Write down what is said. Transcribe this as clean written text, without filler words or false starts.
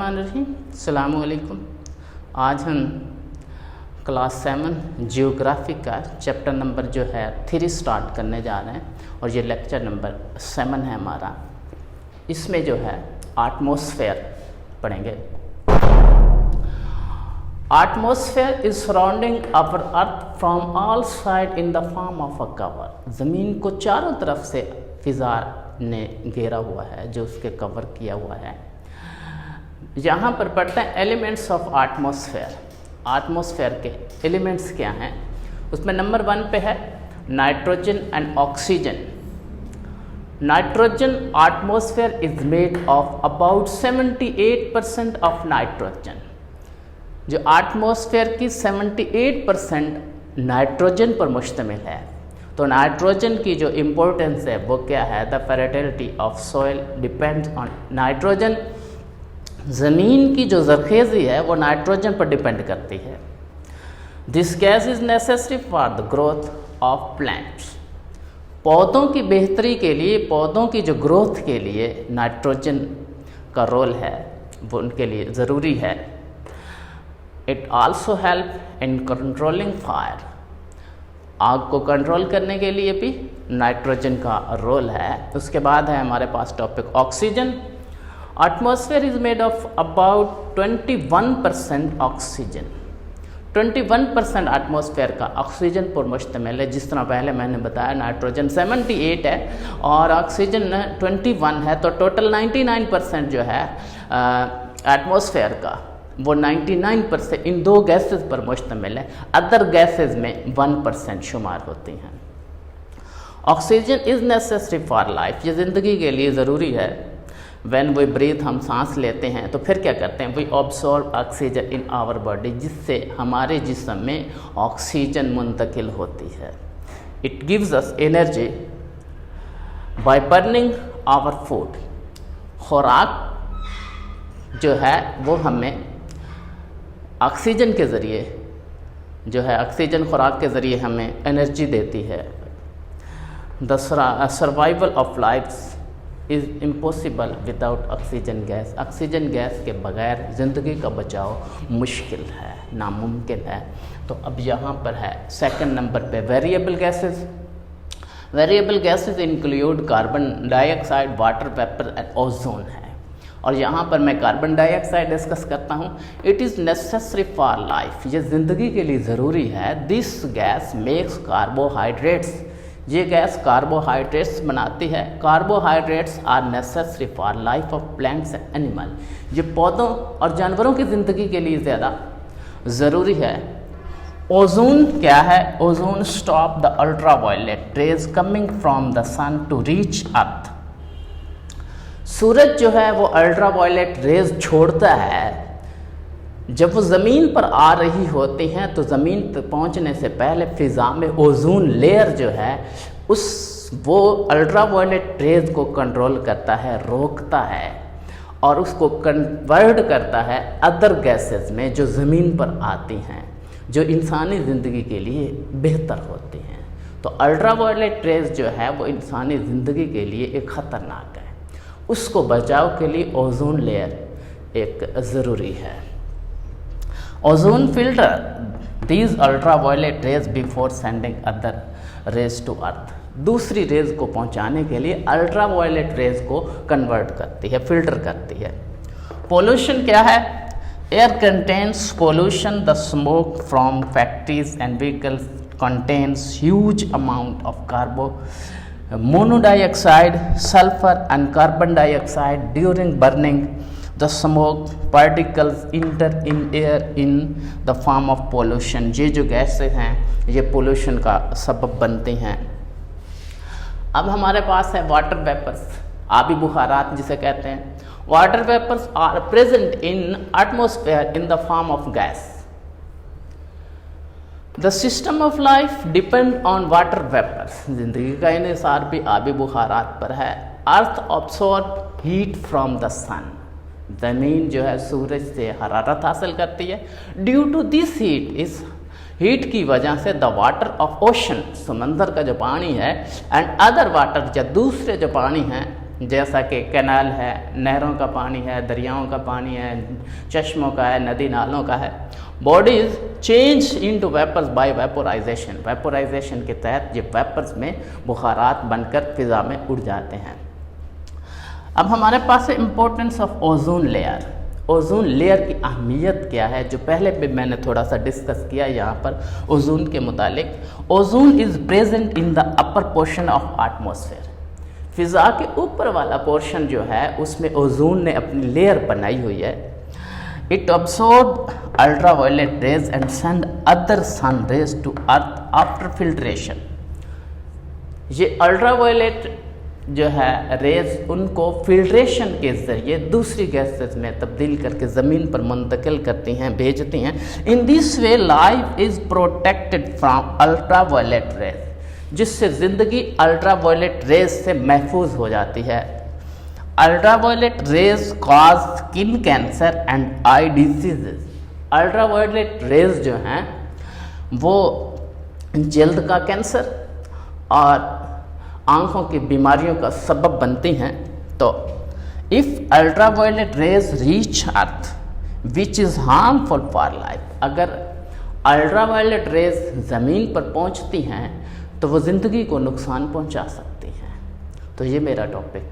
बिस्मिल्लाहिर्रहमानिर्रहीम। अस्सलामु अलैकुम। आज हम क्लास 7 जियोग्राफी का चैप्टर नंबर जो है 3 स्टार्ट करने जा रहे हैं और ये लेक्चर नंबर 7 है हमारा। इसमें जो है एटमॉस्फेयर पढ़ेंगे। Atmosphere is surrounding our earth from all side in the form of a cover. ज़मीन को चारों तरफ से फिज़ा ने घेरा हुआ है, जो उसके कवर किया हुआ है। यहाँ पर पढ़ते हैं एलिमेंट्स ऑफ एटमॉस्फेयर। एटमॉस्फेयर के एलिमेंट्स क्या हैं? उसमें नंबर 1 पे है nitrogen and oxygen. Nitrogen atmosphere is made of about 78% of nitrogen. जो एटमॉस्फेयर की 78% नाइट्रोजन पर मुश्तमिल है। तो नाइट्रोजन की जो इम्पोर्टेंस है वो क्या है? The fertility of soil depends on nitrogen. ज़मीन की जो ज़रखेज़ी है वो नाइट्रोजन पर डिपेंड करती है। This gas is necessary for the growth of plants. पौधों की बेहतरी के लिए, पौधों की जो ग्रोथ के लिए नाइट्रोजन का रोल है वो उनके लिए ज़रूरी है। It also help in controlling fire. आग को कंट्रोल करने के लिए भी नाइट्रोजन का रोल है। उसके बाद है हमारे पास topic oxygen. Atmosphere is made of about 21% oxygen. 21% atmosphere का ऑक्सीजन पर मुश्तमिल है। जिस तरह पहले मैंने बताया नाइट्रोजन 78 है और ऑक्सीजन 21 है, तो टोटल 99% जो है एटमॉस्फेयर का वो 99% इन दो गैसेस पर मुश्तमिल है। अदर गैसेस में 1% शुमार होती हैं। Oxygen is necessary for life. ये ज़िंदगी के लिए ज़रूरी है। व्हेन वी ब्रीथ, हम सांस लेते हैं तो फिर क्या करते हैं? We observe oxygen in our body, जिससे हमारे जिस्म में ऑक्सीजन मुंतकिल होती है। It gives us energy by burning our food. खुराक जो है वो हमें ऑक्सीजन के ज़रिए जो है, ऑक्सीजन खुराक के ज़रिए हमें एनर्जी देती है। The survival of life is impossible without oxygen gas. Oxygen gas के बगैर ज़िंदगी का बचाव मुश्किल है, नामुमकिन है। तो अब यहाँ पर है सेकंड नंबर पे variable gases. Variable gases include carbon dioxide, water vapour and ozone है। और यहाँ पर मैं कार्बन डाइऑक्साइड डिस्कस करता हूँ। It is necessary for life. ये ज़िंदगी के लिए ज़रूरी है। This gas makes carbohydrates. ये गैस कार्बोहाइड्रेट्स बनाती है। Carbohydrates are necessary for life of plants and animal. ये पौधों और जानवरों की ज़िंदगी के लिए ज़्यादा ज़रूरी है। ओजोन क्या है? Ozone stop the ultraviolet rays coming from the sun to reach earth. सूरज जो है वो अल्ट्रावायलेट रेज छोड़ता है। जब वो ज़मीन पर आ रही होती हैं तो ज़मीन पर पहुंचने से पहले फ़िज़ा में ओजोन लेयर जो है वो अल्ट्रावायलेट रेज को कंट्रोल करता है, रोकता है और उसको कन्वर्ट करता है अदर गैसेस में जो ज़मीन पर आती हैं, जो इंसानी ज़िंदगी के लिए बेहतर होती हैं। तो अल्ट्रावायलेट रेज जो है वो इंसानी ज़िंदगी के लिए एक ख़तरनाक है। उसको बचाव के लिए ओजोन लेयर एक ज़रूरी है। Ozone filter these ultraviolet rays before sending other rays to earth. दूसरी रेज को पहुंचाने के लिए अल्ट्रावायलेट रेज को कन्वर्ट करती है, फिल्टर करती है। पोल्यूशन क्या है? Air contains pollution. The smoke from factories and vehicles contains huge amount of monoxide, sulfur and carbon dioxide. During burning, the smoke particles enter in air in the form of pollution. ये जो गैसें हैं ये pollution का सबब बनते हैं। अब हमारे पास है वाटर वेपर्स, आबी बुखारात जिसे कहते हैं। Water vapours are present in atmosphere in the form of gas. The system of life depend on water vapours. जिंदगी का इन्हिसार भी आबी बुखारात पर है। Earth absorb heat from the sun. ज़मीन जो है सूरज से हरारत हासिल करती है। ड्यू टू दिस इस हीट की वजह से द वाटर ऑफ ओशन, समंदर का जो पानी है, एंड अदर वाटर या दूसरे जो पानी हैं जैसा कि कैनाल है, नहरों का पानी है, दरियाओं का पानी है, चश्मों का है, नदी नालों का है। Bodies change into vapours by vaporisation. Vaporisation के तहत ये वेपर्स में बुखारात बनकर फिज़ा में उड़ जाते हैं। अब हमारे पास है importance of ozone layer. Ozone layer की अहमियत क्या है, जो पहले भी मैंने थोड़ा सा डिस्कस किया यहाँ पर ओजोन के मुतालिक। Ozone is present in the upper portion of atmosphere. फिज़ा के ऊपर वाला पोर्शन जो है उसमें ओजोन ने अपनी लेयर बनाई हुई है। It absorb ultraviolet rays and send other sun rays to earth after filtration. ये अल्ट्रावायलेट जो है रेज उनको फिल्ट्रेशन के ज़रिए दूसरी गैसेस में तब्दील करके ज़मीन पर मुंतकिल करती हैं, भेजती हैं। In this way life is protected from ultraviolet rays, जिससे ज़िंदगी अल्ट्रावायलेट रेज से महफूज हो जाती है। Ultraviolet rays cause skin cancer and I diseases. Ultraviolet rays जो हैं वो जल्द का कैंसर और आँखों की बीमारियों का सबब बनती हैं। तो if ultraviolet rays reach earth which is harmful for life, अगर अल्ट्रावायलेट रेज ज़मीन पर पहुंचती हैं तो वो ज़िंदगी को नुकसान पहुंचा सकती हैं। तो ये मेरा टॉपिक